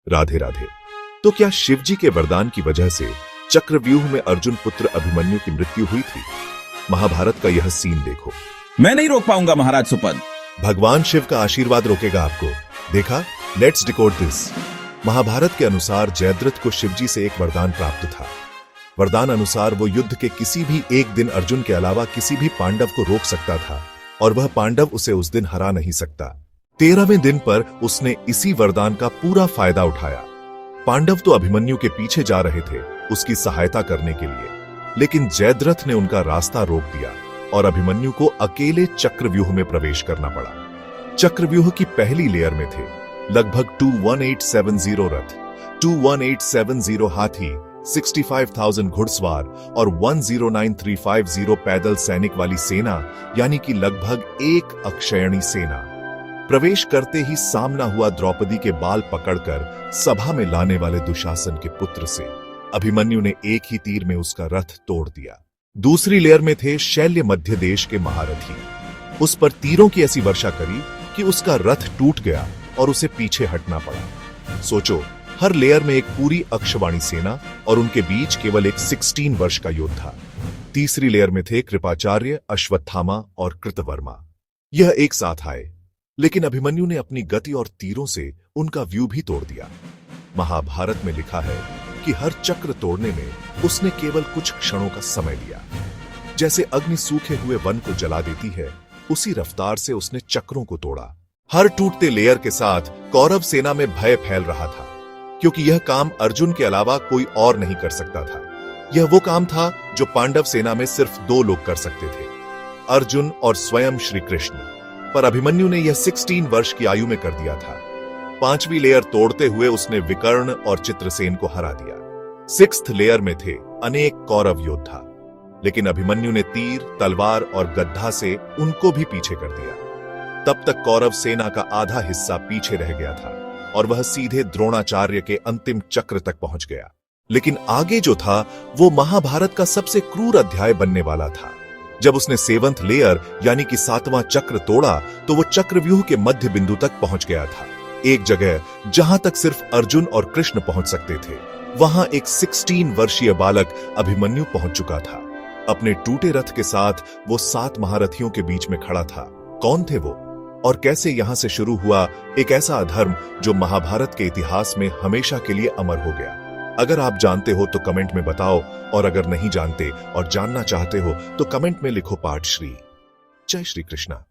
राधे राधे। तो क्या शिवजी के वरदान की वजह से चक्रव्यूह में अर्जुन पुत्र अभिमन्यु की मृत्यु हुई थी? महाभारत का यह सीन देखो। मैं नहीं रोक पाऊंगा महाराज सुपद। भगवान शिव का आशीर्वाद रोकेगा आपको। देखा, लेट्स डिकोड दिस। महाभारत के अनुसार जयद्रथ को शिवजी से एक वरदान प्राप्त था। वरदान अनुसार वो युद्ध के किसी भी एक दिन अर्जुन के अलावा किसी भी पांडव को रोक सकता था और वह पांडव उसे उस दिन हरा नहीं सकता। 13वें दिन पर उसने इसी वरदान का पूरा फायदा उठाया। पांडव तो अभिमन्यु के पीछे जा रहे थे उसकी सहायता करने के लिए, लेकिन जयद्रथ ने उनका रास्ता रोक दिया और अभिमन्यु को अकेले चक्रव्यूह में प्रवेश करना पड़ा। चक्रव्यूह की पहली लेयर में थे लगभग 21870 रथ, 21870 हाथी, 65,000 घुड़सवार और 109,350 पैदल सैनिक वाली सेना, यानी कि लगभग एक अक्षयणी सेना। प्रवेश करते ही सामना हुआ द्रौपदी के बाल पकड़कर सभा में लाने वाले दुशासन के पुत्र से। अभिमन्यु ने एक ही तीर में उसका रथ तोड़ दिया। दूसरी लेयर में थे शैल्य मध्य देश के महारथी। उस पर तीरों की ऐसी वर्षा करी कि उसका रथ टूट गया और उसे पीछे हटना पड़ा। सोचो, हर लेयर में एक पूरी अक्षवाणी सेना और उनके बीच केवल एक 16 वर्ष का योद्धा। तीसरी लेयर में थे कृपाचार्य, अश्वत्थामा और कृतवर्मा। यह एक साथ आए, लेकिन अभिमन्यु ने अपनी गति और तीरों से उनका व्यू भी तोड़ दिया। महाभारत में लिखा है कि हर चक्र तोड़ने में उसने केवल कुछ क्षणों का समय लिया। जैसे अग्नि सूखे हुए वन को जला देती है, उसी रफ्तार से उसने चक्रों को तोड़ा। हर टूटते लेयर के साथ कौरव सेना में भय फैल रहा था, क्योंकि यह काम अर्जुन के अलावा कोई और नहीं कर सकता था। यह वो काम था जो पांडव सेना में सिर्फ 2 लोग कर सकते थे, अर्जुन और स्वयं श्री कृष्ण। पर अभिमन्यु ने यह 16 वर्ष की आयु में कर दिया था। 5वीं लेयर तोड़ते हुए उसने विकर्ण और चित्रसेन को हरा दिया। 6th लेयर में थे अनेक कौरव योद्धा, लेकिन अभिमन्यु ने तीर, तलवार और गद्दा से उनको भी पीछे कर दिया। तब तक कौरव सेना का आधा हिस्सा पीछे रह गया था और वह सीधे द्रोणाचार्य के अंतिम चक्र तक पहुंच गया। लेकिन आगे जो था वो महाभारत का सबसे क्रूर अध्याय बनने वाला था। जब उसने 7th लेयर यानी कि 7वां चक्र तोड़ा तो वो चक्रव्यूह के मध्य बिंदु तक पहुंच गया था। एक जगह जहां तक सिर्फ अर्जुन और कृष्ण पहुंच सकते थे, वहां एक 16 वर्षीय बालक अभिमन्यु पहुंच चुका था। अपने टूटे रथ के साथ वो 7 महारथियों के बीच में खड़ा था। कौन थे वो और कैसे यहां से शुरू हुआ एक ऐसा अधर्म जो महाभारत के इतिहास में हमेशा के लिए अमर हो गया? अगर आप जानते हो तो कमेंट में बताओ, और अगर नहीं जानते और जानना चाहते हो तो कमेंट में लिखो पाठ श्री। जय श्री कृष्णा।